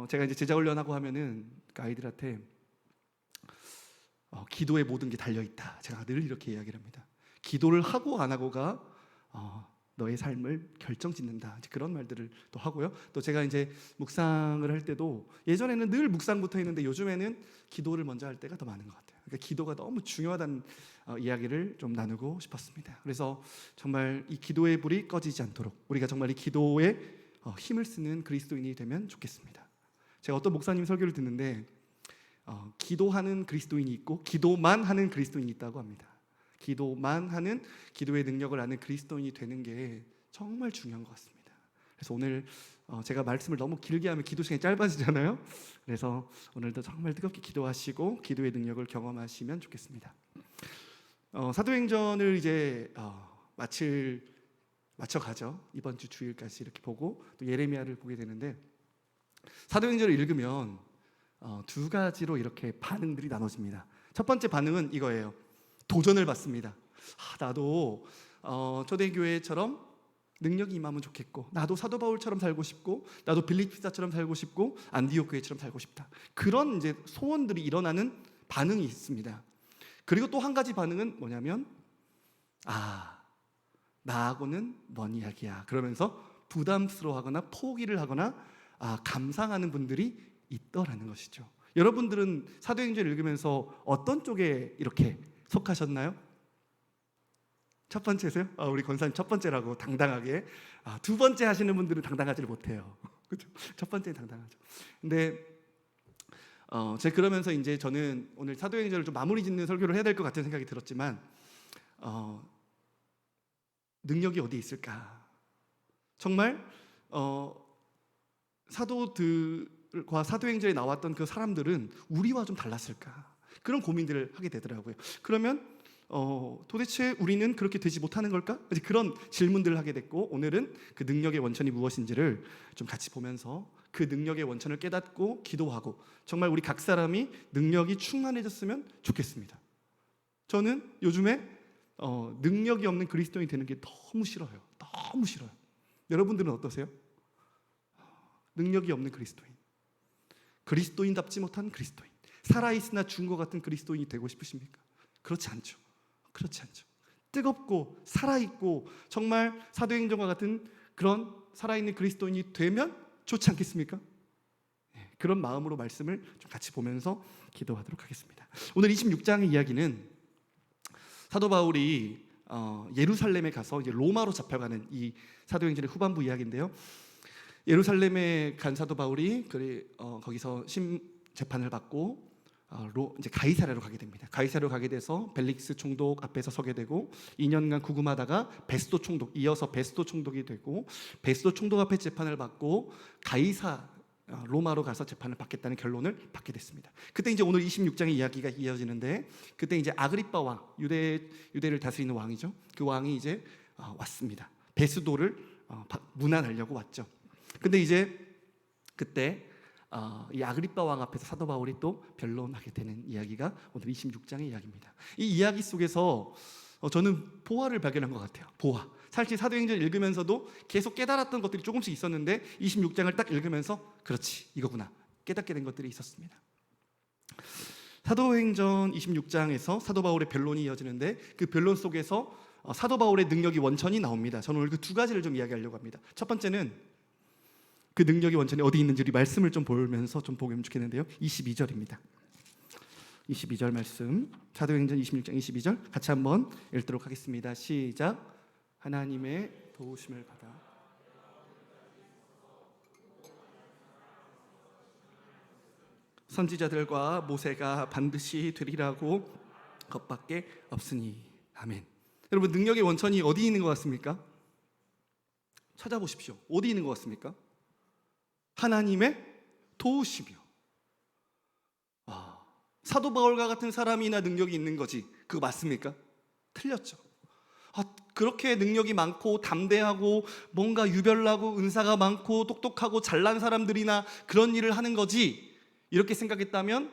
제가 이제 제자 훈련하고 하면은 그 아이들한테 기도에 모든 게 달려 있다. 제가 늘 이렇게 이야기를 합니다. 기도를 하고 안 하고가 너의 삶을 결정짓는다. 이제 그런 말들을 또 하고요. 또 제가 이제 묵상을 할 때도 예전에는 늘 묵상부터 했는데 요즘에는 기도를 먼저 할 때가 더 많은 것 같아요. 그러니까 기도가 너무 중요하다는 이야기를 좀 나누고 싶었습니다. 그래서 정말 이 기도의 불이 꺼지지 않도록 우리가 정말 이 기도에 힘을 쓰는 그리스도인이 되면 좋겠습니다. 제가 어떤 목사님 설교를 듣는데 기도하는 그리스도인이 있고 기도만 하는 그리스도인이 있다고 합니다. 기도만 하는, 기도의 능력을 아는 그리스도인이 되는 게 정말 중요한 것 같습니다. 그래서 오늘 제가 말씀을 너무 길게 하면 기도 시간이 짧아지잖아요. 그래서 오늘도 정말 뜨겁게 기도하시고 기도의 능력을 경험하시면 좋겠습니다. 사도행전을 이제 마쳐가죠. 이번 주 주일까지 이렇게 보고 또 예레미야를 보게 되는데, 사도행전을 읽으면 두 가지로 이렇게 반응들이 나눠집니다. 첫 번째 반응은 이거예요. 도전을 받습니다. 나도 초대교회처럼 능력이 임하면 좋겠고, 나도 사도 바울처럼 살고 싶고, 나도 빌립보처럼 살고 싶고, 안디옥 교회처럼 살고 싶다. 그런 이제 소원들이 일어나는 반응이 있습니다. 그리고 또 한 가지 반응은 뭐냐면 나하고는 먼 이야기야. 그러면서 부담스러워하거나 포기를 하거나 감상하는 분들이 있더라는 것이죠. 여러분들은 사도행전을 읽으면서 어떤 쪽에 이렇게 속하셨나요? 첫 번째세요? 우리 권사님 첫 번째라고 당당하게. 두 번째 하시는 분들은 당당하지를 못해요. 그렇죠? 첫 번째는 당당하죠. 근데 제가 그러면서 이제 저는 오늘 사도행전을 좀 마무리 짓는 설교를 해야 될 것 같은 생각이 들었지만, 능력이 어디 있을까? 정말 사도들과 사도행전에 나왔던 그 사람들은 우리와 좀 달랐을까? 그런 고민들을 하게 되더라고요. 그러면 도대체 우리는 그렇게 되지 못하는 걸까? 그런 질문들을 하게 됐고, 오늘은 그 능력의 원천이 무엇인지를 좀 같이 보면서 그 능력의 원천을 깨닫고 기도하고 정말 우리 각 사람이 능력이 충만해졌으면 좋겠습니다. 저는 요즘에 능력이 없는 그리스도인이 되는 게 너무 싫어요. 너무 싫어요. 여러분들은 어떠세요? 능력이 없는 그리스도인, 그리스도인답지 못한 그리스도인, 살아있으나 죽은 것 같은 그리스도인이 되고 싶으십니까? 그렇지 않죠. 그렇지 않죠. 뜨겁고 살아있고 정말 사도행전과 같은 그런 살아있는 그리스도인이 되면 좋지 않겠습니까? 그런 마음으로 말씀을 좀 같이 보면서 기도하도록 하겠습니다. 오늘 26장의 이야기는 사도 바울이 예루살렘에 가서 이제 로마로 잡혀가는 이 사도행전의 후반부 이야기인데요. 예루살렘에 간 사도 바울이 거기서 재판을 받고 이제 가이사랴로 가게 됩니다. 가이사랴로 가게 돼서 벨릭스 총독 앞에서 서게 되고 2년간 구금하다가 베스도 총독, 이어서 베스도 총독이 되고 베스도 총독 앞에 재판을 받고 로마로 가서 재판을 받겠다는 결론을 받게 됐습니다. 그때 이제 오늘 26장의 이야기가 이어지는데, 그때 이제 아그리빠 왕, 유대를 다스리는 왕이죠. 그 왕이 이제 왔습니다. 베스도를 문안하려고 왔죠. 근데 이제 그때 이 아그리빠 왕 앞에서 사도 바울이 또 변론하게 되는 이야기가 오늘 26장의 이야기입니다. 이 이야기 속에서 저는 보화를 발견한 것 같아요. 보화. 사실 사도행전 읽으면서도 계속 깨달았던 것들이 조금씩 있었는데 26장을 딱 읽으면서 그렇지, 이거구나 깨닫게 된 것들이 있었습니다. 사도행전 26장에서 사도 바울의 변론이 이어지는데, 그 변론 속에서 사도 바울의 능력이 원천이 나옵니다. 저는 오늘 그 두 가지를 좀 이야기하려고 합니다. 첫 번째는 그 능력의 원천이 어디 있는지 우리 말씀을 좀 보면서 좀 보면 좋겠는데요. 22절입니다. 22절 말씀, 사도행전 26장 22절 같이 한번 읽도록 하겠습니다. 시작. 하나님의 도우심을 받아 선지자들과 모세가 반드시 되리라고 것밖에 없으니. 아멘. 여러분, 능력의 원천이 어디 있는 것 같습니까? 찾아보십시오. 어디 있는 것 같습니까? 하나님의 도우심이요. 사도 바울과 같은 사람이나 능력이 있는 거지, 그거 맞습니까? 틀렸죠. 그렇게 능력이 많고 담대하고 뭔가 유별나고 은사가 많고 똑똑하고 잘난 사람들이나 그런 일을 하는 거지, 이렇게 생각했다면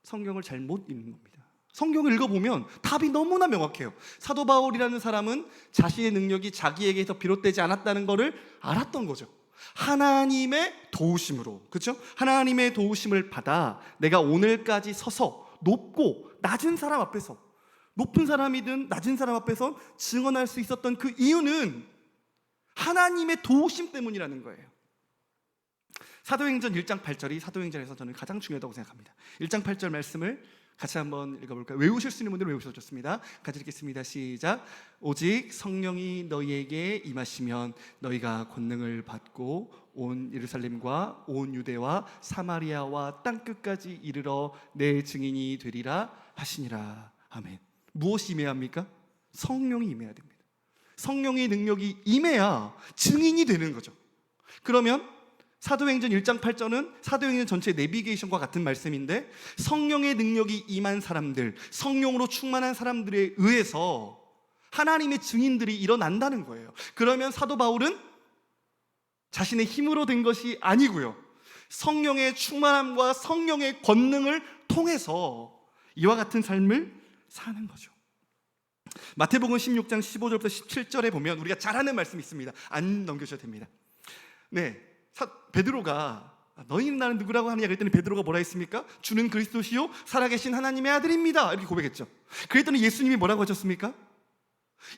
성경을 잘못 읽는 겁니다. 성경을 읽어보면 답이 너무나 명확해요. 사도 바울이라는 사람은 자신의 능력이 자기에게서 비롯되지 않았다는 것을 알았던 거죠. 하나님의 도우심으로, 그렇죠? 하나님의 도우심을 받아 내가 오늘까지 서서 높고 낮은 사람 앞에서, 높은 사람이든 낮은 사람 앞에서 증언할 수 있었던 그 이유는 하나님의 도우심 때문이라는 거예요. 사도행전 1장 8절이 사도행전에서 저는 가장 중요하다고 생각합니다. 1장 8절 말씀을 같이 한번 읽어볼까요? 외우실 수 있는 분들은 외우셔도 좋습니다. 같이 읽겠습니다. 시작. 오직 성령이 너희에게 임하시면 너희가 권능을 받고 온 예루살렘과 온 유대와 사마리아와 땅끝까지 이르러 내 증인이 되리라 하시니라. 아멘. 무엇이 임해야 합니까? 성령이 임해야 됩니다. 성령의 능력이 임해야 증인이 되는 거죠. 그러면 사도행전 1장 8절은 사도행전 전체 내비게이션과 같은 말씀인데, 성령의 능력이 임한 사람들, 성령으로 충만한 사람들에 의해서 하나님의 증인들이 일어난다는 거예요. 그러면 사도 바울은 자신의 힘으로 된 것이 아니고요, 성령의 충만함과 성령의 권능을 통해서 이와 같은 삶을 사는 거죠. 마태복음 16장 15절부터 17절에 보면 우리가 잘 아는 말씀이 있습니다. 안 넘겨주셔도 됩니다. 네, 베드로가 너희는 나는 누구라고 하느냐 그랬더니 베드로가 뭐라 했습니까? 주는 그리스도시요 살아계신 하나님의 아들입니다, 이렇게 고백했죠. 그랬더니 예수님이 뭐라고 하셨습니까?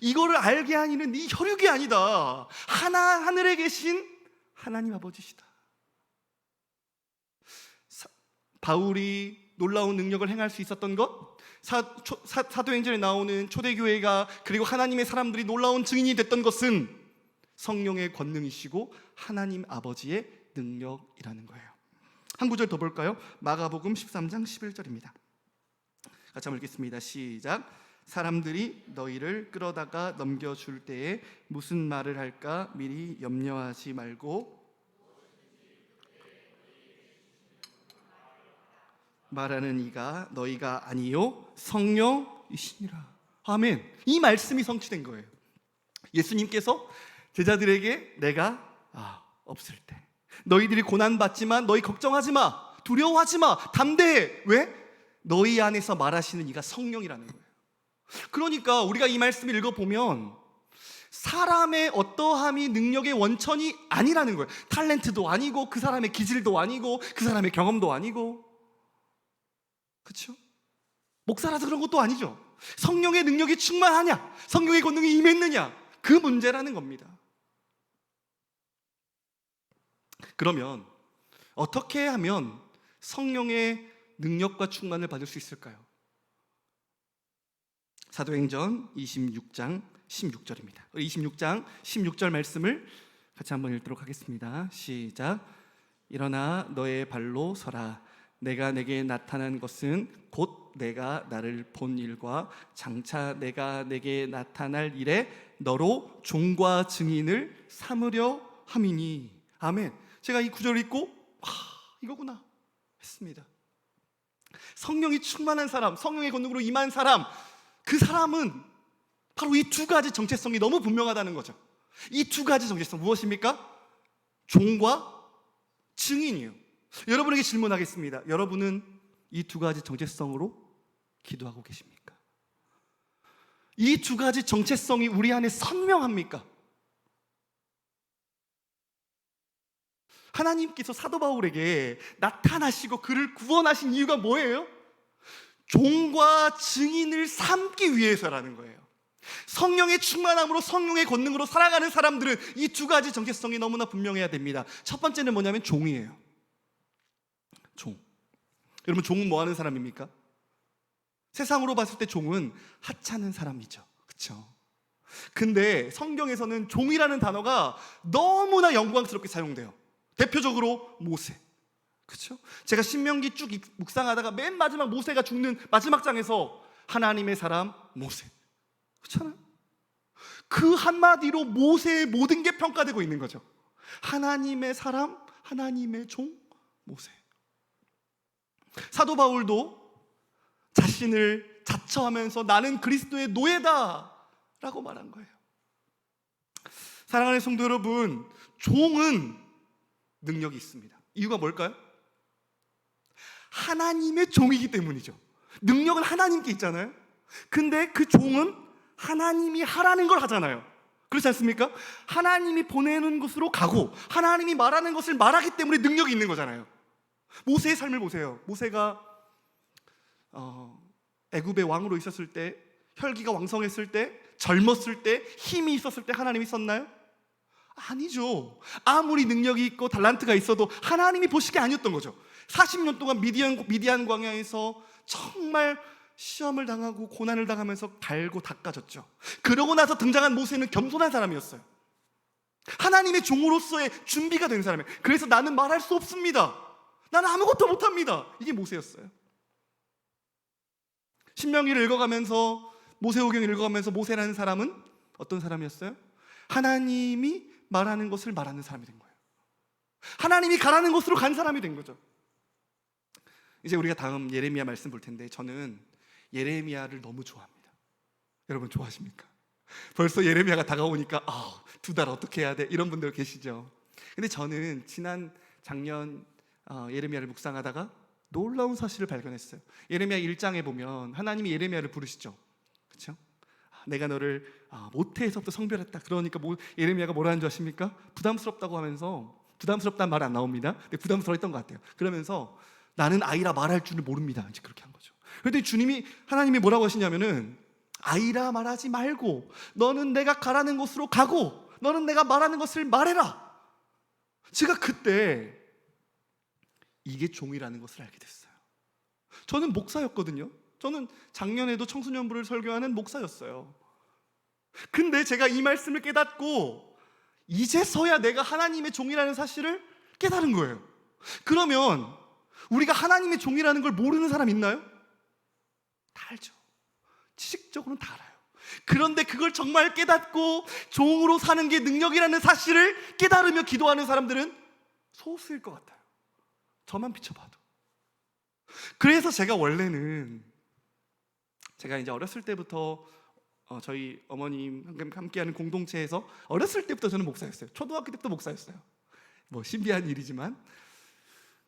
이거를 알게 한 이는 네 혈육이 아니다, 하늘에 계신 하나님 아버지시다. 바울이 놀라운 능력을 행할 수 있었던 것, 사도행전에 나오는 초대교회가 그리고 하나님의 사람들이 놀라운 증인이 됐던 것은 성령의 권능이시고 하나님 아버지의 능력이라는 거예요. 한 구절 더 볼까요? 마가복음 13장 11절입니다. 같이 한번 읽겠습니다. 시작. 사람들이 너희를 끌어다가 넘겨줄 때에 무슨 말을 할까 미리 염려하지 말고 말하는 이가 너희가 아니요 성령이시니라. 아멘. 이 말씀이 성취된 거예요. 예수님께서 제자들에게 내가 없을 때 너희들이 고난받지만 너희 걱정하지 마, 두려워하지 마, 담대해. 왜? 너희 안에서 말하시는 이가 성령이라는 거예요. 그러니까 우리가 이 말씀을 읽어보면 사람의 어떠함이 능력의 원천이 아니라는 거예요. 탤런트도 아니고 그 사람의 기질도 아니고 그 사람의 경험도 아니고, 그렇죠? 목사라서 그런 것도 아니죠. 성령의 능력이 충만하냐, 성령의 권능이 임했느냐, 그 문제라는 겁니다. 그러면 어떻게 하면 성령의 능력과 충만을 받을 수 있을까요? 사도행전 26장 16절입니다. 26장 16절 말씀을 같이 한번 읽도록 하겠습니다. 시작. 일어나 너의 발로 서라. 내가 내게 나타난 것은 곧 내가 나를 본 일과 장차 내가 내게 나타날 일에 너로 종과 증인을 삼으려 함이니. 아멘. 제가 이 구절을 읽고 이거구나 했습니다. 성령이 충만한 사람, 성령의 권능으로 임한 사람, 그 사람은 바로 이 두 가지 정체성이 너무 분명하다는 거죠. 이 두 가지 정체성 무엇입니까? 종과 증인이에요. 여러분에게 질문하겠습니다. 여러분은 이 두 가지 정체성으로 기도하고 계십니까? 이 두 가지 정체성이 우리 안에 선명합니까? 하나님께서 사도 바울에게 나타나시고 그를 구원하신 이유가 뭐예요? 종과 증인을 삼기 위해서라는 거예요. 성령의 충만함으로, 성령의 권능으로 살아가는 사람들은 이 두 가지 정체성이 너무나 분명해야 됩니다. 첫 번째는 뭐냐면 종이에요. 종. 여러분, 종은 뭐 하는 사람입니까? 세상으로 봤을 때 종은 하찮은 사람이죠. 그렇죠? 근데 성경에서는 종이라는 단어가 너무나 영광스럽게 사용돼요. 대표적으로 모세. 그렇죠? 제가 신명기 쭉 묵상하다가 맨 마지막 모세가 죽는 마지막 장에서 하나님의 사람 모세. 그렇잖아요? 그 한마디로 모세의 모든 게 평가되고 있는 거죠. 하나님의 사람, 하나님의 종 모세. 사도 바울도 자신을 자처하면서 나는 그리스도의 노예다 라고 말한 거예요. 사랑하는 성도 여러분, 종은 능력이 있습니다. 이유가 뭘까요? 하나님의 종이기 때문이죠. 능력은 하나님께 있잖아요. 근데 그 종은 하나님이 하라는 걸 하잖아요. 그렇지 않습니까? 하나님이 보내는 곳으로 가고 하나님이 말하는 것을 말하기 때문에 능력이 있는 거잖아요. 모세의 삶을 보세요. 모세가 애굽의 왕으로 있었을 때, 혈기가 왕성했을 때, 젊었을 때, 힘이 있었을 때 하나님이 썼나요? 아니죠. 아무리 능력이 있고 달란트가 있어도 하나님이 보시기 아니었던 거죠. 40년 동안 미디안 광야에서 정말 시험을 당하고 고난을 당하면서 갈고 닦아졌죠. 그러고 나서 등장한 모세는 겸손한 사람이었어요. 하나님의 종으로서의 준비가 된 사람이에요. 그래서 나는 말할 수 없습니다. 나는 아무것도 못합니다. 이게 모세였어요. 신명기를 읽어가면서, 모세오경을 읽어가면서 모세라는 사람은 어떤 사람이었어요? 하나님이 말하는 것을 말하는 사람이 된 거예요. 하나님이 가라는 곳으로 간 사람이 된 거죠. 이제 우리가 다음 예레미야 말씀 볼 텐데, 저는 예레미야를 너무 좋아합니다. 여러분 좋아하십니까? 벌써 예레미야가 다가오니까 2달 어떻게 해야 돼? 이런 분들 계시죠. 근데 저는 작년 예레미야를 묵상하다가 놀라운 사실을 발견했어요. 예레미야 1장에 보면 하나님이 예레미야를 부르시죠. 그렇죠? 내가 너를 모태에서부터 성별했다. 그러니까 예레미야가 뭐라는 줄 아십니까? 부담스럽다고 하면서, 부담스럽다는 말 안 나옵니다. 근데 부담스러웠던 것 같아요. 그러면서 나는 아이라 말할 줄을 모릅니다. 이제 그렇게 한 거죠. 그런데 하나님이 뭐라고 하시냐면은, 아이라 말하지 말고 너는 내가 가라는 곳으로 가고 너는 내가 말하는 것을 말해라. 제가 그때 이게 종이라는 것을 알게 됐어요. 저는 목사였거든요. 저는 작년에도 청소년부를 설교하는 목사였어요. 근데 제가 이 말씀을 깨닫고 이제서야 내가 하나님의 종이라는 사실을 깨달은 거예요. 그러면 우리가 하나님의 종이라는 걸 모르는 사람 있나요? 다 알죠. 지식적으로는 다 알아요. 그런데 그걸 정말 깨닫고 종으로 사는 게 능력이라는 사실을 깨달으며 기도하는 사람들은 소수일 것 같아요. 저만 비춰봐도. 그래서 제가 이제 어렸을 때부터 저희 어머님 함께하는 공동체에서 어렸을 때부터 저는 목사였어요. 초등학교 때부터 목사였어요. 뭐 신비한 일이지만.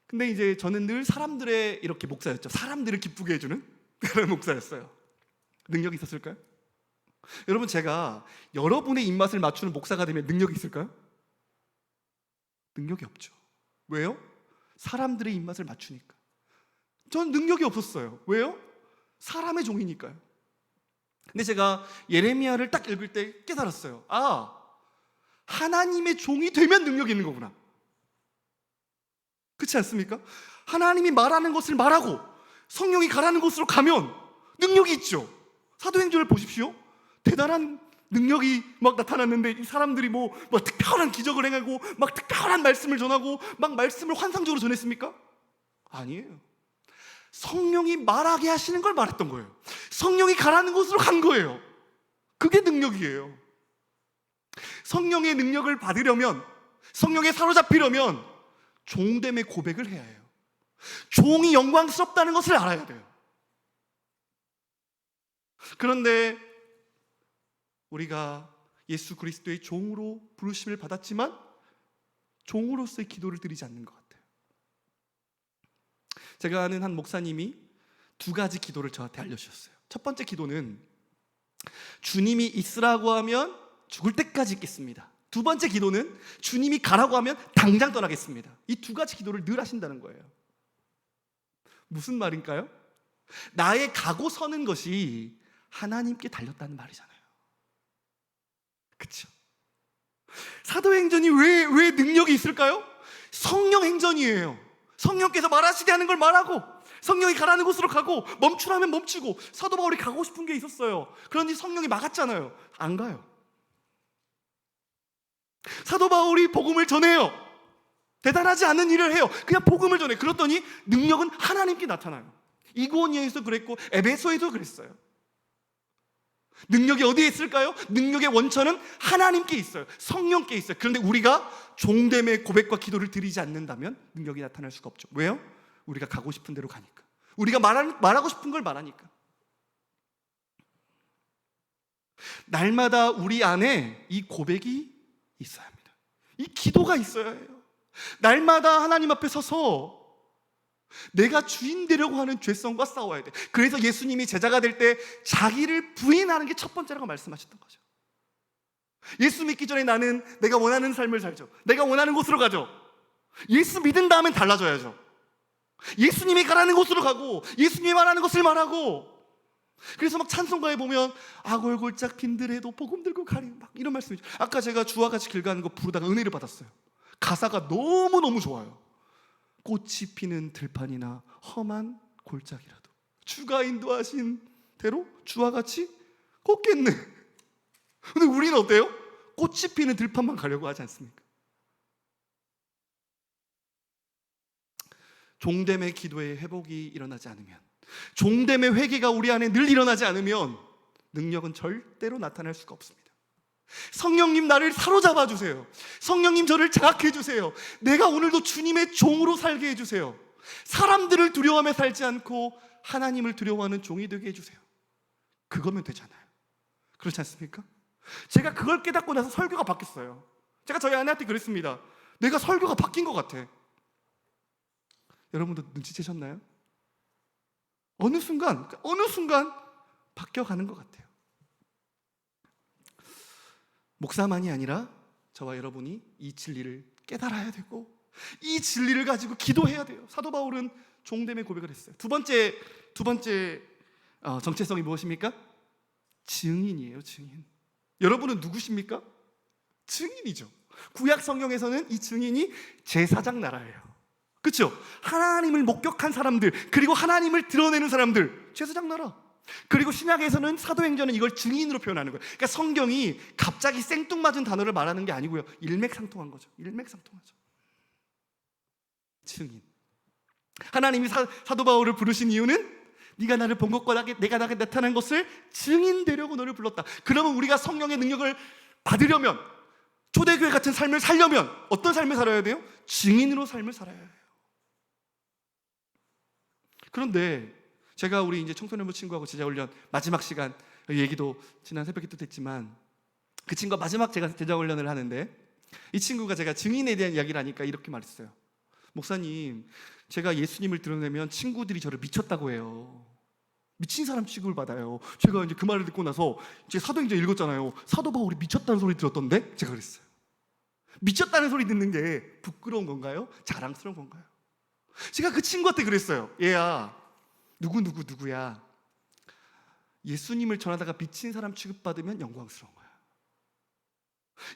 근데 이제 저는 늘 사람들의 이렇게 목사였죠. 사람들을 기쁘게 해주는 그런 목사였어요. 능력이 있었을까요? 여러분, 제가 여러분의 입맛을 맞추는 목사가 되면 능력이 있을까요? 능력이 없죠. 왜요? 사람들의 입맛을 맞추니까. 전 능력이 없었어요. 왜요? 사람의 종이니까요. 근데 제가 예레미야를 딱 읽을 때 깨달았어요. 하나님의 종이 되면 능력이 있는 거구나. 그렇지 않습니까? 하나님이 말하는 것을 말하고 성령이 가라는 곳으로 가면 능력이 있죠. 사도행전을 보십시오. 대단한 능력이 막 나타났는데 이 사람들이 막 특별한 기적을 행하고 막 특별한 말씀을 전하고 막 말씀을 환상적으로 전했습니까? 아니에요. 성령이 말하게 하시는 걸 말했던 거예요. 성령이 가라는 곳으로 간 거예요. 그게 능력이에요. 성령의 능력을 받으려면, 성령에 사로잡히려면 종됨의 고백을 해야 해요. 종이 영광스럽다는 것을 알아야 돼요. 그런데 우리가 예수 그리스도의 종으로 부르심을 받았지만 종으로서의 기도를 드리지 않는 것 같아요. 제가 아는 한 목사님이 2가지 기도를 저한테 알려주셨어요. 첫 번째 기도는 주님이 있으라고 하면 죽을 때까지 있겠습니다. 2번째 기도는 주님이 가라고 하면 당장 떠나겠습니다. 이 2가지 기도를 늘 하신다는 거예요. 무슨 말인가요? 나의 가고 서는 것이 하나님께 달렸다는 말이잖아요. 그렇죠? 사도행전이 왜 능력이 있을까요? 성령 행전이에요. 성령께서 말하시게 하는 걸 말하고 성령이 가라는 곳으로 가고 멈추라면 멈추고. 사도 바울이 가고 싶은 게 있었어요. 그런데 성령이 막았잖아요. 안 가요. 사도 바울이 복음을 전해요. 대단하지 않은 일을 해요. 그냥 복음을 전해. 그랬더니 능력은 하나님께 나타나요. 이고니아에서 그랬고 에베소에도 그랬어요. 능력이 어디에 있을까요? 능력의 원천은 하나님께 있어요. 성령께 있어요. 그런데 우리가 종됨의 고백과 기도를 드리지 않는다면 능력이 나타날 수가 없죠. 왜요? 우리가 가고 싶은 대로 가니까. 우리가 말하고 싶은 걸 말하니까. 날마다 우리 안에 이 고백이 있어야 합니다. 이 기도가 있어야 해요. 날마다 하나님 앞에 서서 내가 주인 되려고 하는 죄성과 싸워야 돼. 그래서 예수님이 제자가 될 때 자기를 부인하는 게 첫 번째라고 말씀하셨던 거죠. 예수 믿기 전에 나는 내가 원하는 삶을 살죠. 내가 원하는 곳으로 가죠. 예수 믿은 다음엔 달라져야죠. 예수님이 가라는 곳으로 가고 예수님이 말하는 것을 말하고. 그래서 막 찬송가에 보면 아골골짝 빈들에도 복음 들고 가리 막 이런 말씀이죠. 아까 제가 주와 같이 길 가는 거 부르다가 은혜를 받았어요. 가사가 너무너무 좋아요. 꽃이 피는 들판이나 험한 골짜기라도 주가 인도하신 대로 주와 같이 걷겠네. 근데 우리는 어때요? 꽃이 피는 들판만 가려고 하지 않습니까? 종됨의 기도에 회복이 일어나지 않으면, 종됨의 회개가 우리 안에 늘 일어나지 않으면 능력은 절대로 나타날 수가 없습니다. 성령님 나를 사로잡아 주세요. 성령님 저를 자각해 주세요. 내가 오늘도 주님의 종으로 살게 해주세요. 사람들을 두려워하며 살지 않고 하나님을 두려워하는 종이 되게 해주세요. 그거면 되잖아요. 그렇지 않습니까? 제가 그걸 깨닫고 나서 설교가 바뀌었어요. 제가 저희 아내한테 그랬습니다. 내가 설교가 바뀐 것 같아. 여러분도 눈치채셨나요? 어느 순간 바뀌어가는 것 같아요. 목사만이 아니라 저와 여러분이 이 진리를 깨달아야 되고 이 진리를 가지고 기도해야 돼요. 사도 바울은 종됨의 고백을 했어요. 두 번째 정체성이 무엇입니까? 증인이에요. 증인. 여러분은 누구십니까? 증인이죠. 구약 성경에서는 이 증인이 제사장 나라예요. 그렇죠? 하나님을 목격한 사람들, 그리고 하나님을 드러내는 사람들, 제사장 나라. 그리고 신약에서는 사도행전은 이걸 증인으로 표현하는 거예요. 그러니까 성경이 갑자기 생뚱맞은 단어를 말하는 게 아니고요, 일맥상통한 거죠. 일맥상통하죠. 증인. 하나님이 사도 바울을 부르신 이유는 네가 나를 본 것과 내가 나게 나타난 것을 증인되려고 너를 불렀다. 그러면 우리가 성령의 능력을 받으려면, 초대교회 같은 삶을 살려면 어떤 삶을 살아야 돼요? 증인으로 삶을 살아야 해요. 그런데 제가 우리 이제 청소년부 친구하고 제자훈련 마지막 시간, 얘기도 지난 새벽에 또 됐지만, 그 친구가 마지막 제가 제자훈련을 하는데 이 친구가 제가 증인에 대한 이야기를 하니까 이렇게 말했어요. 목사님, 제가 예수님을 드러내면 친구들이 저를 미쳤다고 해요. 미친 사람 취급을 받아요. 제가 이제 그 말을 듣고 나서 제가 사도행전 읽었잖아요. 사도 바울이 미쳤다는 소리 들었던데? 제가 그랬어요. 미쳤다는 소리 듣는 게 부끄러운 건가요? 자랑스러운 건가요? 제가 그 친구한테 그랬어요. 얘야, 누구야, 예수님을 전하다가 미친 사람 취급받으면 영광스러운 거야.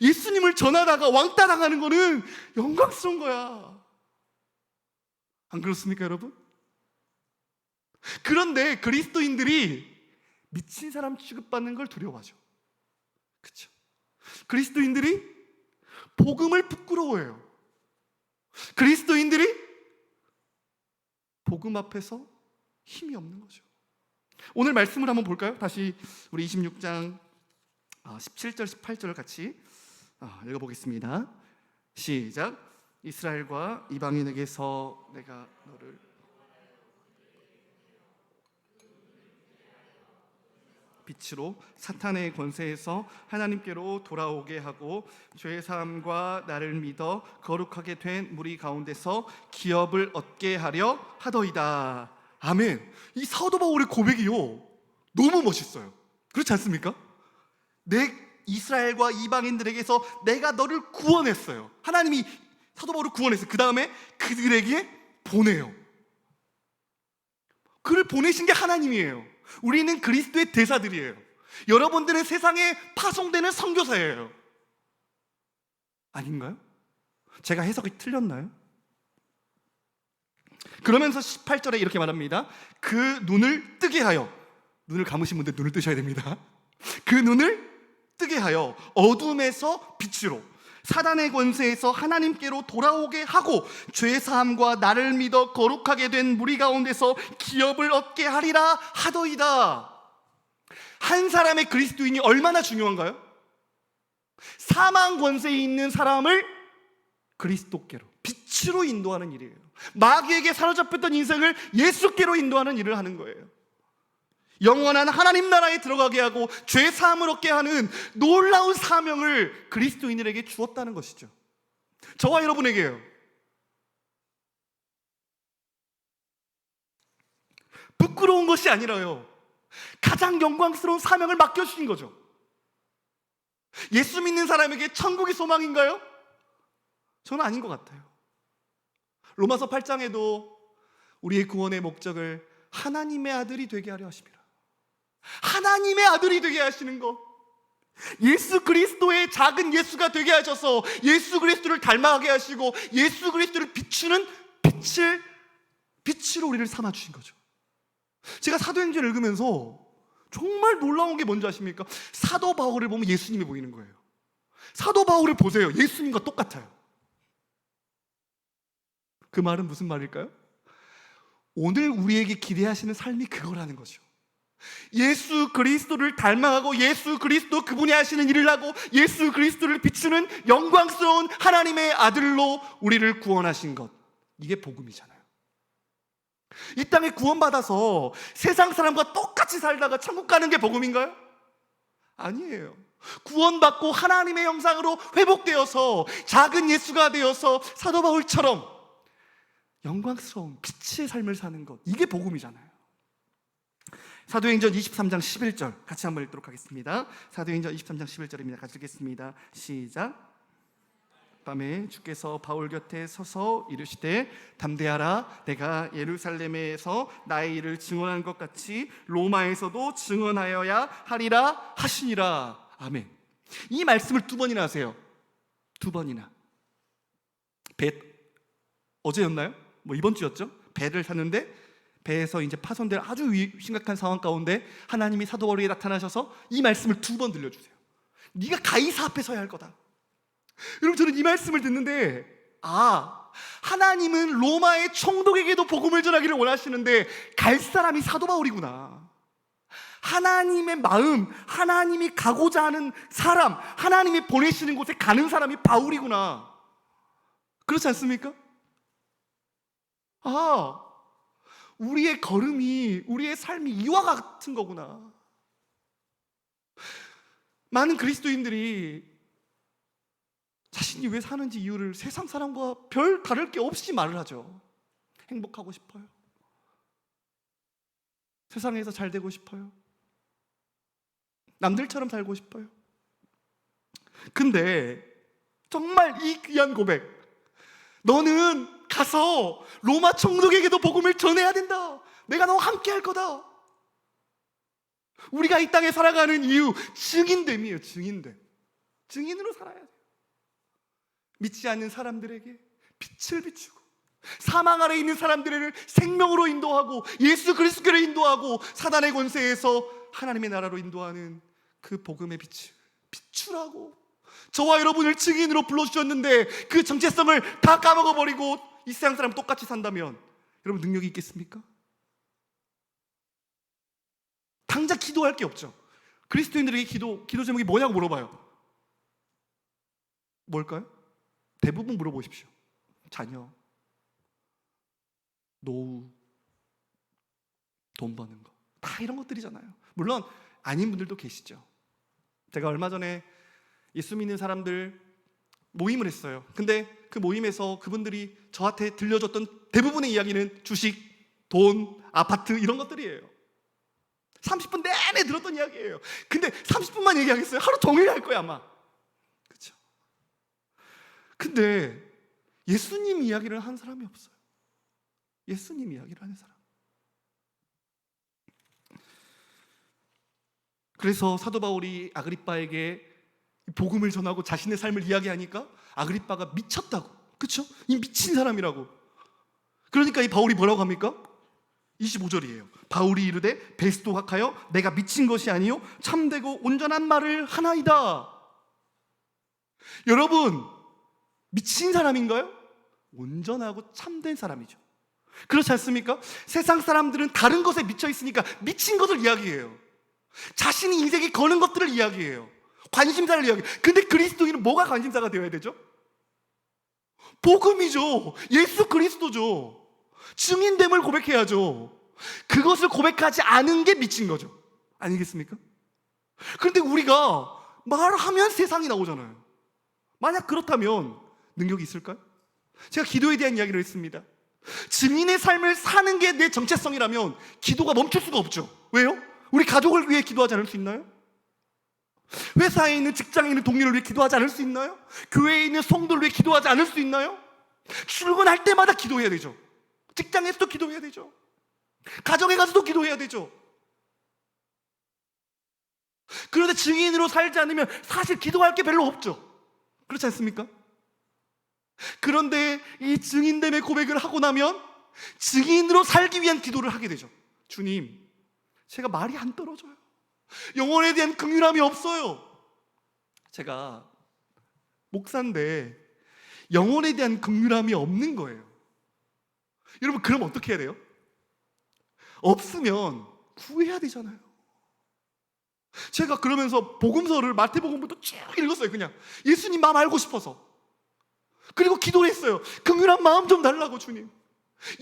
예수님을 전하다가 왕따 당하는 거는 영광스러운 거야. 안 그렇습니까, 여러분? 그런데 그리스도인들이 미친 사람 취급받는 걸 두려워하죠. 그렇죠? 그리스도인들이 복음을 부끄러워해요. 그리스도인들이 복음 앞에서 힘이 없는 거죠. 오늘 말씀을 한번 볼까요? 다시 우리 26장 17절 18절을 같이 읽어보겠습니다. 시작. 이스라엘과 이방인에게서 내가 너를 빛으로 사탄의 권세에서 하나님께로 돌아오게 하고 죄 사함과 나를 믿어 거룩하게 된 무리 가운데서 기업을 얻게 하려 하더이다. 아멘. 이 사도 바울의 고백이요, 너무 멋있어요. 그렇지 않습니까? 내 이스라엘과 이방인들에게서 내가 너를 구원했어요. 하나님이 사도 바울을 구원했어요. 그 다음에 그들에게 보내요. 그를 보내신 게 하나님이에요. 우리는 그리스도의 대사들이에요. 여러분들은 세상에 파송되는 선교사예요. 아닌가요? 제가 해석이 틀렸나요? 그러면서 18절에 이렇게 말합니다. 그 눈을 뜨게 하여, 눈을 감으신 분들 눈을 뜨셔야 됩니다. 그 눈을 뜨게 하여 어둠에서 빛으로, 사단의 권세에서 하나님께로 돌아오게 하고 죄 사함과 나를 믿어 거룩하게 된 무리 가운데서 기업을 얻게 하리라 하더이다. 한 사람의 그리스도인이 얼마나 중요한가요? 사망 권세에 있는 사람을 그리스도께로, 빛으로 인도하는 일이에요. 마귀에게 사로잡혔던 인생을 예수께로 인도하는 일을 하는 거예요. 영원한 하나님 나라에 들어가게 하고 죄 사함을 얻게 하는 놀라운 사명을 그리스도인들에게 주었다는 것이죠. 저와 여러분에게요. 부끄러운 것이 아니라요, 가장 영광스러운 사명을 맡겨주신 거죠. 예수 믿는 사람에게 천국이 소망인가요? 저는 아닌 것 같아요. 로마서 8장에도 우리의 구원의 목적을 하나님의 아들이 되게 하려 하십니다. 하나님의 아들이 되게 하시는 것, 예수 그리스도의 작은 예수가 되게 하셔서 예수 그리스도를 닮아가게 하시고 예수 그리스도를 비추는 빛으로 우리를 삼아 주신 거죠. 제가 사도행전을 읽으면서 정말 놀라운 게 뭔지 아십니까? 사도 바울을 보면 예수님이 보이는 거예요. 사도 바울을 보세요. 예수님과 똑같아요. 그 말은 무슨 말일까요? 오늘 우리에게 기대하시는 삶이 그거라는 거죠. 예수 그리스도를 닮아가고 예수 그리스도 그분이 하시는 일을 하고 예수 그리스도를 비추는 영광스러운 하나님의 아들로 우리를 구원하신 것, 이게 복음이잖아요. 이 땅에 구원받아서 세상 사람과 똑같이 살다가 천국 가는 게 복음인가요? 아니에요. 구원받고 하나님의 형상으로 회복되어서 작은 예수가 되어서 사도 바울처럼 영광스러운 빛의 삶을 사는 것, 이게 복음이잖아요. 사도행전 23장 11절 같이 한번 읽도록 하겠습니다. 사도행전 23장 11절입니다. 같이 읽겠습니다. 시작. 밤에 주께서 바울 곁에 서서 이르시되 담대하라, 내가 예루살렘에서 나의 일을 증언한 것 같이 로마에서도 증언하여야 하리라 하시니라. 아멘. 이 말씀을 두 번이나 하세요. 두 번이나. 어제였나요? 이번 주였죠? 배를 탔는데 배에서 이제 파손될 아주 심각한 상황 가운데 하나님이 사도 바울에게 나타나셔서 이 말씀을 두 번 들려주세요. 네가 가이사 앞에 서야 할 거다. 여러분, 저는 이 말씀을 듣는데 하나님은 로마의 총독에게도 복음을 전하기를 원하시는데 갈 사람이 사도 바울이구나. 하나님의 마음, 하나님이 가고자 하는 사람, 하나님이 보내시는 곳에 가는 사람이 바울이구나. 그렇지 않습니까? 우리의 걸음이, 우리의 삶이 이와 같은 거구나. 많은 그리스도인들이 자신이 왜 사는지 이유를 세상 사람과 별 다를 게 없이 말을 하죠. 행복하고 싶어요. 세상에서 잘 되고 싶어요. 남들처럼 살고 싶어요. 근데 정말 이 귀한 고백, 너는 가서 로마 총독에게도 복음을 전해야 된다. 내가 너와 함께 할 거다. 우리가 이 땅에 살아가는 이유, 증인됨이에요. 증인으로 살아야 돼요. 믿지 않는 사람들에게 빛을 비추고 사망 아래 있는 사람들을 생명으로 인도하고 예수 그리스도를 인도하고 사단의 권세에서 하나님의 나라로 인도하는 그 복음의 빛을 비추라고 저와 여러분을 증인으로 불러주셨는데 그 정체성을 다 까먹어버리고 이 세상 사람 똑같이 산다면 여러분 능력이 있겠습니까? 당장 기도할 게 없죠. 그리스도인들에게 기도 제목이 뭐냐고 물어봐요. 뭘까요? 대부분 물어보십시오. 자녀, 노후, 돈 버는 거, 다 이런 것들이잖아요. 물론 아닌 분들도 계시죠. 제가 얼마 전에 예수 믿는 사람들 모임을 했어요. 근데 그 모임에서 그분들이 저한테 들려줬던 대부분의 이야기는 주식, 돈, 아파트 이런 것들이에요. 30분 내내 들었던 이야기예요. 근데 30분만 얘기하겠어요? 하루 종일 할 거야 아마. 그렇죠? 근데 예수님 이야기를 한 사람이 없어요. 예수님 이야기를 하는 사람. 그래서 사도 바울이 아그리빠에게 복음을 전하고 자신의 삶을 이야기하니까 아그리빠가 미쳤다고. 그렇죠? 이 미친 사람이라고. 그러니까 이 바울이 뭐라고 합니까? 25절이에요. 바울이 이르되 베스도 학하여 내가 미친 것이 아니요 참되고 온전한 말을 하나이다. 여러분, 미친 사람인가요? 온전하고 참된 사람이죠. 그렇지 않습니까? 세상 사람들은 다른 것에 미쳐 있으니까 미친 것을 이야기해요. 자신이 인생에 거는 것들을 이야기해요. 관심사를 이야기해요. 근데 그리스도인은 뭐가 관심사가 되어야 되죠? 복음이죠. 예수 그리스도죠. 증인됨을 고백해야죠. 그것을 고백하지 않은 게 미친 거죠. 아니겠습니까? 그런데 우리가 말하면 세상이 나오잖아요. 만약 그렇다면 능력이 있을까요? 제가 기도에 대한 이야기를 했습니다. 증인의 삶을 사는 게 내 정체성이라면 기도가 멈출 수가 없죠. 왜요? 우리 가족을 위해 기도하지 않을 수 있나요? 회사에 있는 직장에 있는 동료를 위해 기도하지 않을 수 있나요? 교회에 있는 성도를 위해 기도하지 않을 수 있나요? 출근할 때마다 기도해야 되죠. 직장에서도 기도해야 되죠. 가정에 가서도 기도해야 되죠. 그런데 증인으로 살지 않으면 사실 기도할 게 별로 없죠. 그렇지 않습니까? 그런데 이 증인됨의 고백을 하고 나면 증인으로 살기 위한 기도를 하게 되죠. 주님, 제가 말이 안 떨어져요. 영혼에 대한 긍휼함이 없어요. 제가 목사인데 영혼에 대한 긍휼함이 없는 거예요. 여러분, 그럼 어떻게 해야 돼요? 없으면 구해야 되잖아요. 제가 그러면서 복음서를 마태복음부터 쭉 읽었어요. 그냥 예수님 마음 알고 싶어서. 그리고 기도를 했어요. 긍휼한 마음 좀 달라고, 주님.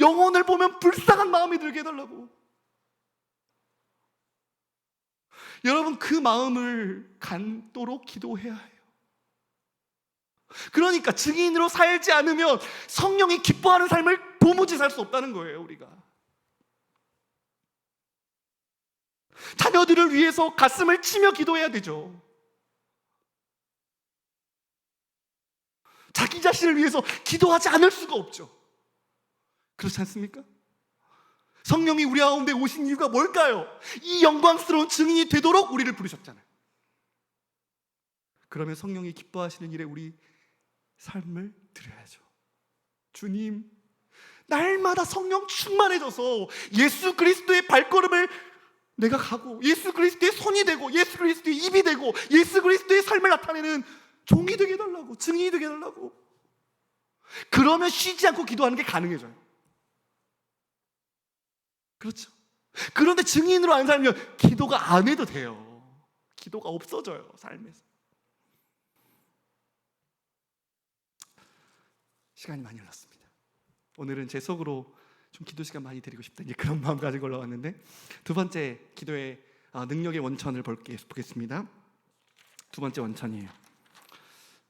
영혼을 보면 불쌍한 마음이 들게 해달라고. 여러분, 그 마음을 갖도록 기도해야 해요. 그러니까 증인으로 살지 않으면 성령이 기뻐하는 삶을 도무지 살 수 없다는 거예요. 우리가 자녀들을 위해서 가슴을 치며 기도해야 되죠. 자기 자신을 위해서 기도하지 않을 수가 없죠. 그렇지 않습니까? 성령이 우리 가운데 오신 이유가 뭘까요? 이 영광스러운 증인이 되도록 우리를 부르셨잖아요. 그러면 성령이 기뻐하시는 일에 우리 삶을 드려야죠. 주님, 날마다 성령 충만해져서 예수 그리스도의 발걸음을 내가 가고, 예수 그리스도의 손이 되고, 예수 그리스도의 입이 되고, 예수 그리스도의 삶을 나타내는 종이 되게 해달라고, 증인이 되게 해달라고. 그러면 쉬지 않고 기도하는 게 가능해져요. 그렇죠? 그런데 증인으로 안 살면 기도가 안 해도 돼요. 기도가 없어져요, 삶에서. 시간이 많이 흘렀습니다. 오늘은 제 속으로 좀 기도 시간 많이 드리고 싶다, 이제 그런 마음 가지고 올라왔는데, 두 번째 기도의 능력의 원천을 보겠습니다. 두 번째 원천이에요.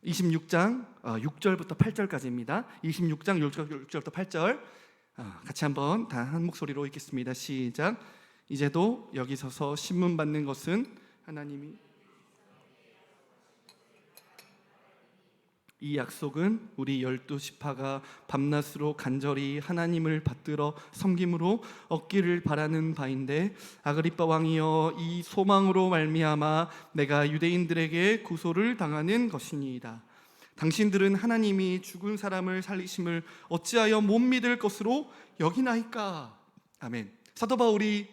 26장 6절부터 8절까지입니다. 26장 6절부터 8절 같이 한번 다 한 목소리로 읽겠습니다. 시작. 이제도 여기 서서 신문 받는 것은 하나님이, 이 약속은 우리 12지파가 밤낮으로 간절히 하나님을 받들어 섬김으로 얻기를 바라는 바인데, 아그리빠 왕이여, 이 소망으로 말미암아 내가 유대인들에게 구소를 당하는 것이니이다. 당신들은 하나님이 죽은 사람을 살리심을 어찌하여 못 믿을 것으로 여기나이까? 아멘. 사도 바울이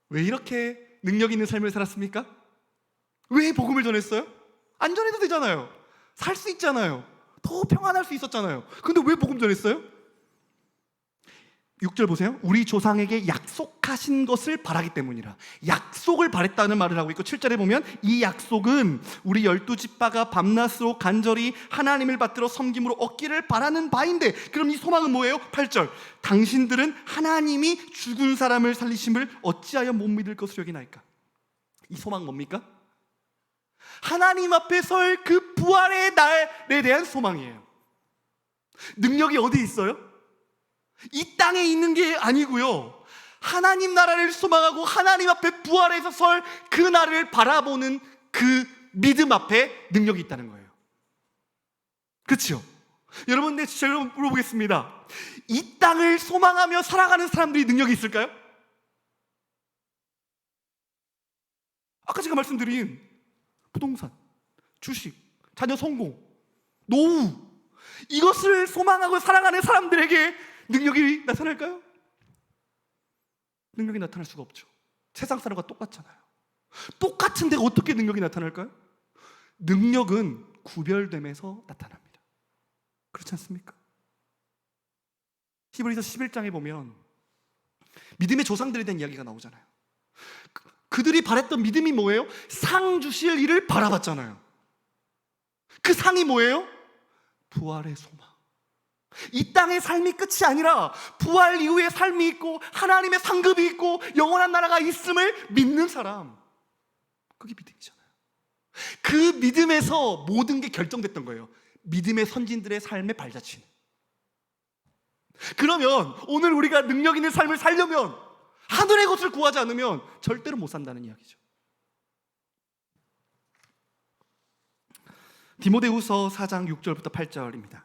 왜 이렇게 능력 있는 삶을 살았습니까? 왜 복음을 전했어요? 안 전해도 되잖아요. 살 수 있잖아요. 더 평안할 수 있었잖아요. 근데 왜 복음 전했어요? 6절 보세요. 우리 조상에게 약속하신 것을 바라기 때문이라. 약속을 바랬다는 말을 하고 있고, 7절에 보면 이 약속은 우리 12지파가 밤낮으로 간절히 하나님을 받들어 섬김으로 얻기를 바라는 바인데, 그럼 이 소망은 뭐예요? 8절. 당신들은 하나님이 죽은 사람을 살리심을 어찌하여 못 믿을 것으로 여기나이까? 이 소망 뭡니까? 하나님 앞에 설 그 부활의 날에 대한 소망이에요. 능력이 어디 있어요? 이 땅에 있는 게 아니고요, 하나님 나라를 소망하고 하나님 앞에 부활해서 설 그 날을 바라보는 그 믿음 앞에 능력이 있다는 거예요. 그렇죠? 여러분, 제가 물어보겠습니다. 이 땅을 소망하며 살아가는 사람들이 능력이 있을까요? 아까 제가 말씀드린 부동산, 주식, 자녀 성공, 노후, 이것을 소망하고 살아가는 사람들에게 능력이 나타날까요? 능력이 나타날 수가 없죠. 세상 사람과 똑같잖아요. 똑같은데 어떻게 능력이 나타날까요? 능력은 구별됨에서 나타납니다. 그렇지 않습니까? 히브리서 11장에 보면 믿음의 조상들에 대한 이야기가 나오잖아요. 그들이 바랬던 믿음이 뭐예요? 상 주실 일을 바라봤잖아요. 그 상이 뭐예요? 부활의 소망. 이 땅의 삶이 끝이 아니라 부활 이후의 삶이 있고 하나님의 상급이 있고 영원한 나라가 있음을 믿는 사람, 그게 믿음이잖아요. 그 믿음에서 모든 게 결정됐던 거예요. 믿음의 선진들의 삶의 발자취는. 그러면 오늘 우리가 능력 있는 삶을 살려면, 하늘의 것을 구하지 않으면 절대로 못 산다는 이야기죠. 디모데후서 4장 6절부터 8절입니다.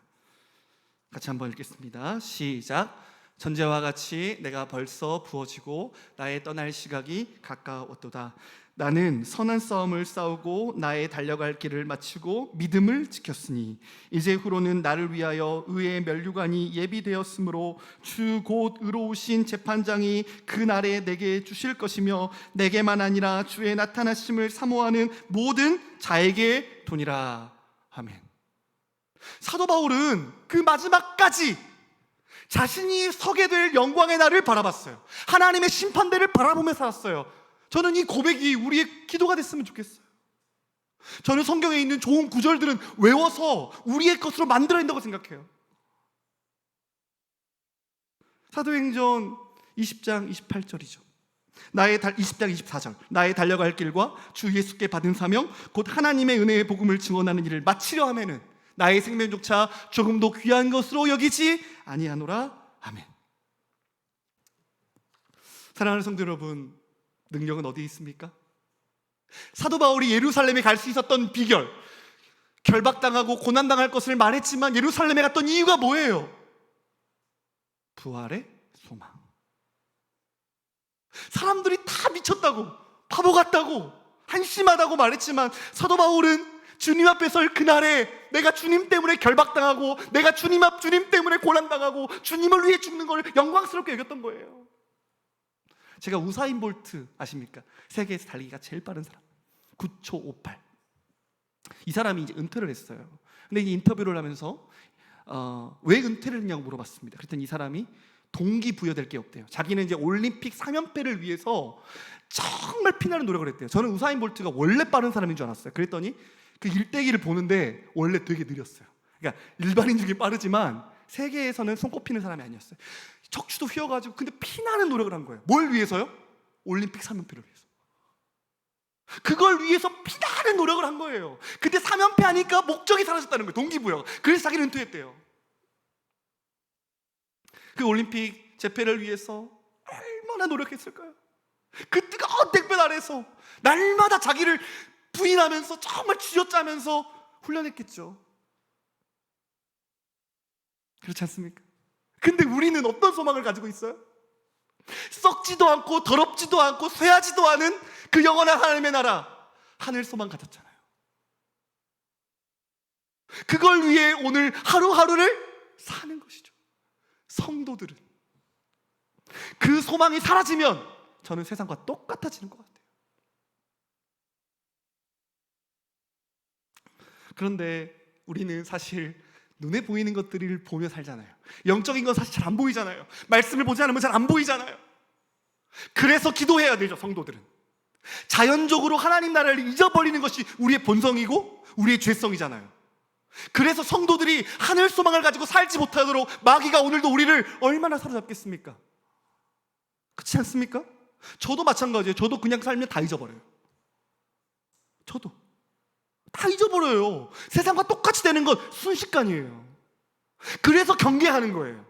같이 한번 읽겠습니다. 시작. 전제와 같이 내가 벌써 부어지고 나의 떠날 시각이 가까웠도다. 나는 선한 싸움을 싸우고 나의 달려갈 길을 마치고 믿음을 지켰으니 이제 후로는 나를 위하여 의의 면류관이 예비되었으므로 주 곧 의로우신 재판장이 그 날에 내게 주실 것이며 내게만 아니라 주의 나타나심을 사모하는 모든 자에게 도니라. 아멘. 사도 바울은 그 마지막까지 자신이 서게 될 영광의 날을 바라봤어요. 하나님의 심판대를 바라보며 살았어요. 저는 이 고백이 우리의 기도가 됐으면 좋겠어요. 저는 성경에 있는 좋은 구절들은 외워서 우리의 것으로 만들어야 된다고 생각해요. 사도행전 20장 28절이죠. 20장 24절. 나의 달려갈 길과 주 예수께 받은 사명 곧 하나님의 은혜의 복음을 증언하는 일을 마치려 하면은 나의 생명조차 조금도 귀한 것으로 여기지 아니하노라. 아멘. 사랑하는 성도 여러분, 능력은 어디에 있습니까? 사도 바울이 예루살렘에 갈 수 있었던 비결, 결박당하고 고난당할 것을 말했지만 예루살렘에 갔던 이유가 뭐예요? 부활의 소망. 사람들이 다 미쳤다고, 바보 같다고, 한심하다고 말했지만 사도 바울은 주님 앞에 설 그날에 내가 주님 때문에 결박당하고 내가 주님 때문에 고난당하고 주님을 위해 죽는 걸 영광스럽게 여겼던 거예요. 제가 우사인 볼트 아십니까? 세계에서 달리기가 제일 빠른 사람 9초 58. 이 사람이 이제 은퇴를 했어요. 근데 이제 인터뷰를 하면서 왜 은퇴를 했냐고 물어봤습니다. 그랬더니 이 사람이 동기부여될 게 없대요. 자기는 이제 올림픽 3연패를 위해서 정말 피나는 노력을 했대요. 저는 우사인 볼트가 원래 빠른 사람인 줄 알았어요. 그랬더니 그 일대기를 보는데 원래 되게 느렸어요. 그러니까 일반인 중에 빠르지만 세계에서는 손꼽히는 사람이 아니었어요. 척추도 휘어가지고 근데 피나는 노력을 한 거예요. 뭘 위해서요? 올림픽 3연패를 위해서. 그걸 위해서 피나는 노력을 한 거예요. 근데 3연패 하니까 목적이 사라졌다는 거예요. 동기부여. 그래서 자기는 은퇴했대요. 그 올림픽 재패를 위해서 얼마나 노력했을까요? 그 뜨거운 땡볕 아래서 날마다 자기를 부인하면서 정말 쥐어짜면서 훈련했겠죠. 그렇지 않습니까? 근데 우리는 어떤 소망을 가지고 있어요? 썩지도 않고 더럽지도 않고 쇠하지도 않은 그 영원한 하나님의 나라, 하늘 소망 가졌잖아요. 그걸 위해 오늘 하루하루를 사는 것이죠. 성도들은 그 소망이 사라지면 저는 세상과 똑같아지는 것 같아요. 그런데 우리는 사실 눈에 보이는 것들을 보며 살잖아요. 영적인 건 사실 잘 안 보이잖아요. 말씀을 보지 않으면 잘 안 보이잖아요. 그래서 기도해야 되죠. 성도들은 자연적으로 하나님 나라를 잊어버리는 것이 우리의 본성이고 우리의 죄성이잖아요. 그래서 성도들이 하늘 소망을 가지고 살지 못하도록 마귀가 오늘도 우리를 얼마나 사로잡겠습니까? 그렇지 않습니까? 저도 마찬가지예요. 저도 그냥 살면 다 잊어버려요. 저도 다 잊어버려요. 세상과 똑같이 되는 건 순식간이에요. 그래서 경계하는 거예요.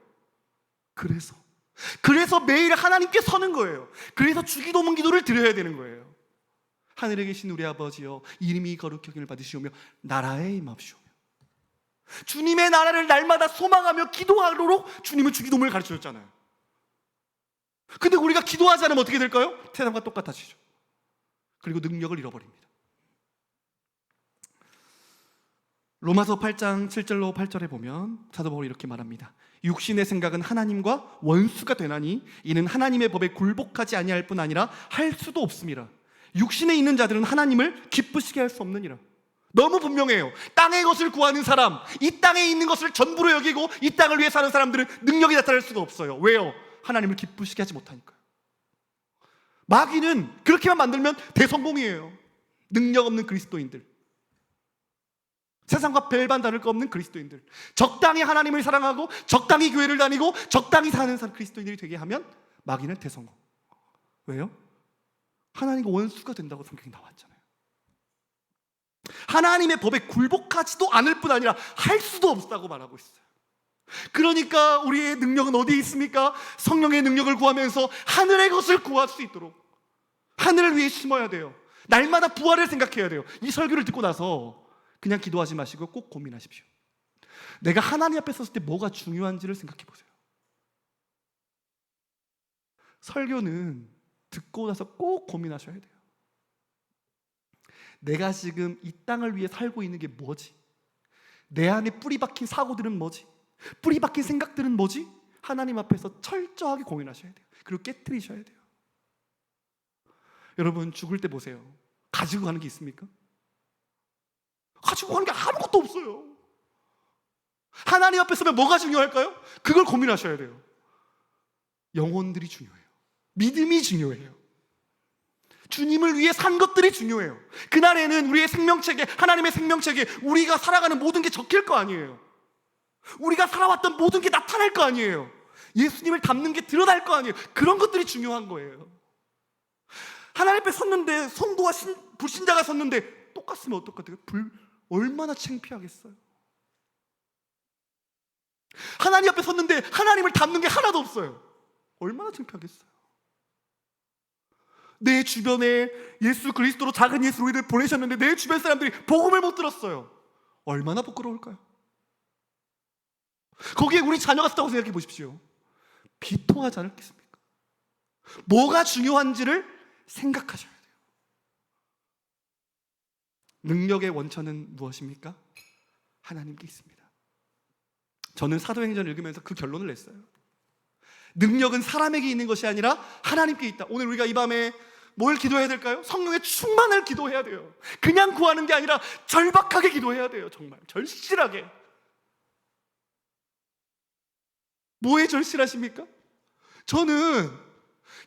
그래서 매일 하나님께 서는 거예요. 그래서 주기도문 기도를 드려야 되는 거예요. 하늘에 계신 우리 아버지여, 이름이 거룩히 여김을 받으시오며 나라에 임하옵시오며. 주님의 나라를 날마다 소망하며 기도하도록 주님은 주기도문을 가르쳐줬잖아요. 근데 우리가 기도하지 않으면 어떻게 될까요? 세상과 똑같아지죠. 그리고 능력을 잃어버립니다. 로마서 8장 7절로 8절에 보면 사도 바울이 이렇게 말합니다. 육신의 생각은 하나님과 원수가 되나니 이는 하나님의 법에 굴복하지 아니할 뿐 아니라 할 수도 없음이라. 육신에 있는 자들은 하나님을 기쁘시게 할 수 없느니라. 너무 분명해요. 땅의 것을 구하는 사람, 이 땅에 있는 것을 전부로 여기고 이 땅을 위해 사는 사람들은 능력이 나타날 수가 없어요. 왜요? 하나님을 기쁘시게 하지 못하니까요. 마귀는 그렇게만 만들면 대성공이에요. 능력 없는 그리스도인들, 세상과 별반 다를 거 없는 그리스도인들, 적당히 하나님을 사랑하고 적당히 교회를 다니고 적당히 사는 그리스도인들이 되게 하면 마귀는 대성공. 왜요? 하나님과 원수가 된다고 성경이 나왔잖아요. 하나님의 법에 굴복하지도 않을 뿐 아니라 할 수도 없다고 말하고 있어요. 그러니까 우리의 능력은 어디에 있습니까? 성령의 능력을 구하면서 하늘의 것을 구할 수 있도록 하늘을 위해 심어야 돼요. 날마다 부활을 생각해야 돼요. 이 설교를 듣고 나서 그냥 기도하지 마시고 꼭 고민하십시오. 내가 하나님 앞에 섰을 때 뭐가 중요한지를 생각해 보세요. 설교는 듣고 나서 꼭 고민하셔야 돼요. 내가 지금 이 땅을 위해 살고 있는 게 뭐지? 내 안에 뿌리 박힌 사고들은 뭐지? 뿌리 박힌 생각들은 뭐지? 하나님 앞에서 철저하게 고민하셔야 돼요. 그리고 깨트리셔야 돼요. 여러분, 죽을 때 보세요. 가지고 가는 게 있습니까? 가지고 가는 게 아무것도 없어요. 하나님 앞에 서면 뭐가 중요할까요? 그걸 고민하셔야 돼요. 영혼들이 중요해요. 믿음이 중요해요. 주님을 위해 산 것들이 중요해요. 그날에는 우리의 생명책에, 하나님의 생명책에 우리가 살아가는 모든 게 적힐 거 아니에요. 우리가 살아왔던 모든 게 나타날 거 아니에요. 예수님을 닮는 게 드러날 거 아니에요. 그런 것들이 중요한 거예요. 하나님 앞에 섰는데, 성도와 불신자가 섰는데 똑같으면 어떨 것 같아요? 얼마나 창피하겠어요. 하나님 앞에 섰는데 하나님을 닮는 게 하나도 없어요. 얼마나 창피하겠어요. 내 주변에 예수 그리스도로 작은 예수로 우리를 보내셨는데 내 주변 사람들이 복음을 못 들었어요. 얼마나 부끄러울까요? 거기에 우리 자녀가 있다고 생각해 보십시오. 비통하지 않겠습니까? 뭐가 중요한지를 생각하셔야 돼요. 능력의 원천은 무엇입니까? 하나님께 있습니다. 저는 사도행전을 읽으면서 그 결론을 냈어요. 능력은 사람에게 있는 것이 아니라 하나님께 있다. 오늘 우리가 이 밤에 뭘 기도해야 될까요? 성령의 충만을 기도해야 돼요. 그냥 구하는 게 아니라 절박하게 기도해야 돼요. 정말 절실하게. 뭐에 절실하십니까? 저는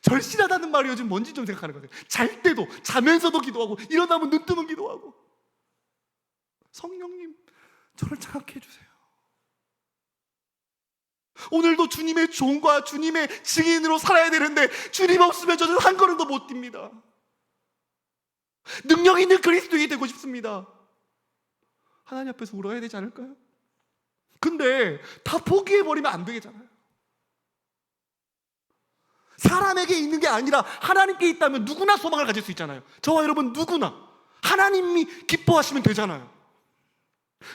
절실하다는 말이 요즘 뭔지 좀 생각하는 거예요. 잘 때도, 자면서도 기도하고, 일어나면 눈 뜨면 기도하고. 성령님, 저를 장악해 주세요. 오늘도 주님의 종과 주님의 증인으로 살아야 되는데 주님 없으면 저는 한 걸음도 못 뜁니다. 능력 있는 그리스도인이 되고 싶습니다. 하나님 앞에서 울어야 되지 않을까요? 근데 다 포기해버리면 안 되잖아요. 사람에게 있는 게 아니라 하나님께 있다면 누구나 소망을 가질 수 있잖아요. 저와 여러분 누구나 하나님이 기뻐하시면 되잖아요.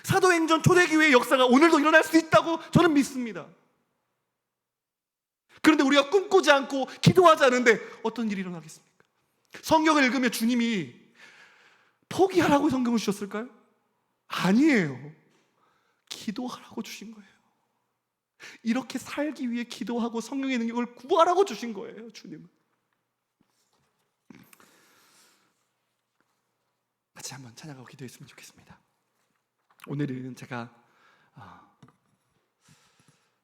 사도행전 초대교회의 역사가 오늘도 일어날 수 있다고 저는 믿습니다. 그런데 우리가 꿈꾸지 않고 기도하지 않은데 어떤 일이 일어나겠습니까? 성경을 읽으면 주님이 포기하라고 성경을 주셨을까요? 아니에요. 기도하라고 주신 거예요. 이렇게 살기 위해 기도하고 성령의 능력을 구하라고 주신 거예요. 주님은. 같이 한번 찬양하고 기도했으면 좋겠습니다. 오늘은 제가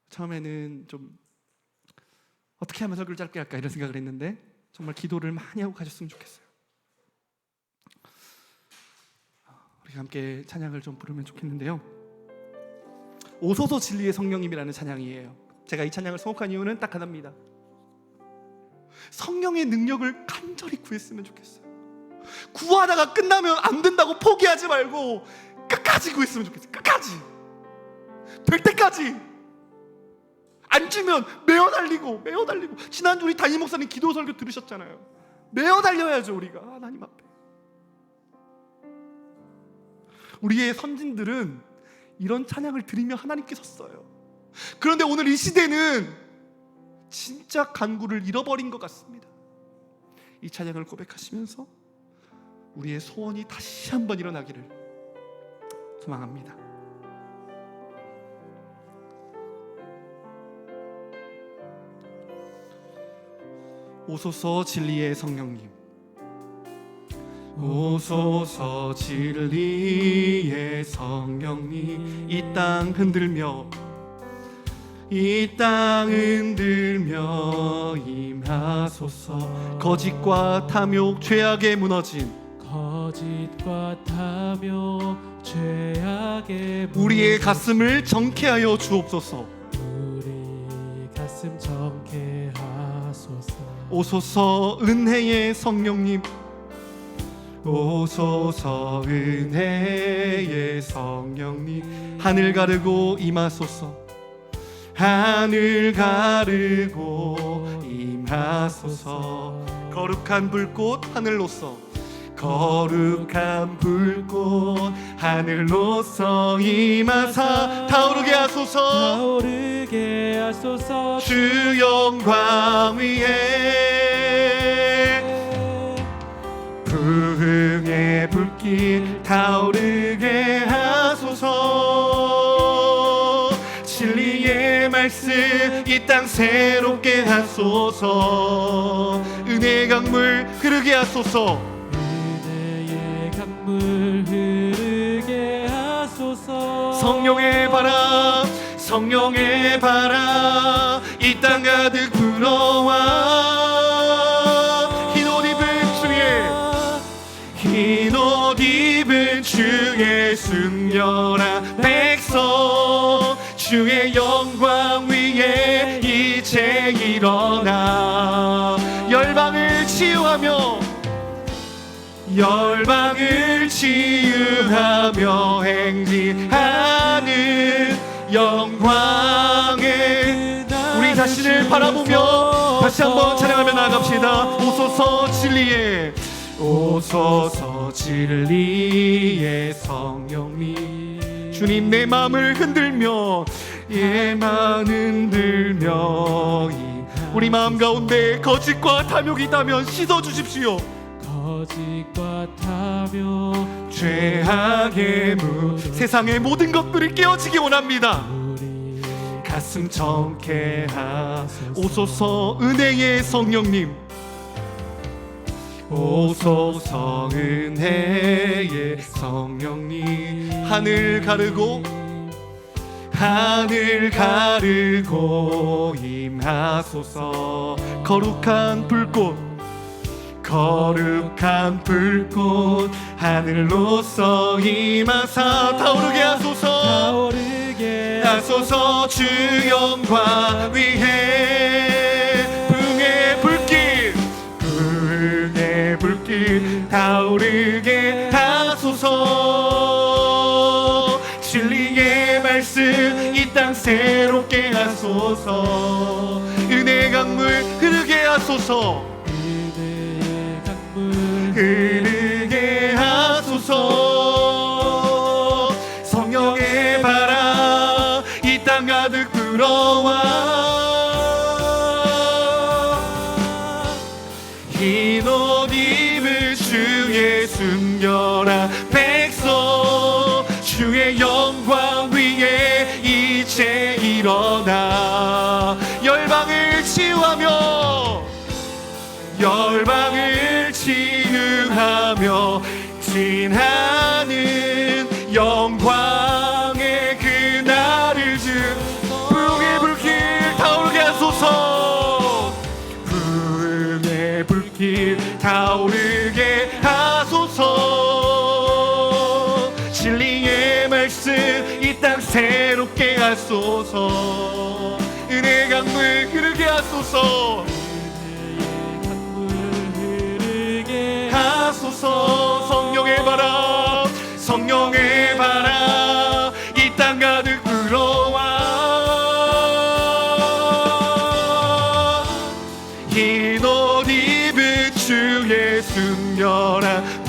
처음에는 좀 어떻게 하면 설교를 짧게 할까 이런 생각을 했는데 정말 기도를 많이 하고 가셨으면 좋겠어요. 우리 함께 찬양을 좀 부르면 좋겠는데요. 오소서 진리의 성령님이라는 찬양이에요. 제가 이 찬양을 선곡한 이유는 딱 하나입니다. 성령의 능력을 간절히 구했으면 좋겠어요. 구하다가 끝나면 안 된다고 포기하지 말고 끝까지 구했으면 좋겠어요. 끝까지 될 때까지. 안 주면 매어 달리고. 지난주 우리 담임 목사님 기도 설교 들으셨잖아요. 매어 달려야죠. 우리가 하나님 앞에. 우리의 선진들은 이런 찬양을 드리며 하나님께 섰어요. 그런데 오늘 이 시대는 진짜 간구를 잃어버린 것 같습니다. 이 찬양을 고백하시면서 우리의 소원이 다시 한번 일어나기를 소망합니다. 오소서 진리의 성령님, 오소서 진리의 성령님, 이 땅 흔들며 임하소서. 거짓과 탐욕 죄악에 무너진 우리의 가슴을 정케하여 주옵소서. 우리 가슴 정케하소서. 오소서 은혜의 성령님, 오소서 은혜의 성령님, 하늘 가르고 임하소서. 하늘 가르고 임하소서. 거룩한 불꽃 하늘로서 거룩한 불꽃 하늘로서 임하사 타오르게 하소서 타오르게 하소서 주 영광 위에 부흥의 불길 타오르게 하소서 진리의 말씀 이 땅 새롭게 하소서 은혜의 강물 흐르게 하소서 은혜의 강물 흐르게 하소서 성령의 바람 성령의 바람 이 땅 가득 불어와 흰 옷 입은 주의 순결한 백성 주의 영광 위에 이제 일어나 열방을 치유하며 행진하는 영광의 우리 자신을 바라보며 다시 한번 찬양하며 나아갑시다. 오소서 진리의 성령님 주님 내 마음을 흔들며 우리 마음 가운데 거짓과 탐욕이 있다면 씻어주십시오. 거짓과 탐욕 죄악의 세상의 모든 것들이 깨어지기 원합니다. 우리 가슴 청케 하소서 은혜의 성령님 오소서 은혜의 성령님 하늘 가르고 임하소서 거룩한 불꽃 하늘로서 임하사 타오르게 하소서 주 영광 위에 부흥의 불길 타오르게 하소서 진리의 말씀 이 땅 새롭게 하소서 은혜의 강물 흐르게 하소서 성령의 바람 이 땅 가득 불어와 흰 옷 입은 주의 순결한 백성 주의 영광 위에 이제 일어나 열방을 치유하며 진하는 영광의 그날을 부흥의 불길 타오르게 하소서 부흥의 불길 타오르게 하소서 진리의 말씀 이 땅 새롭게 하소서 은혜의 강물 흐르게 하소서 성령의 바람 이 땅 가득 불어와 흰 옷 입은 주의 순결한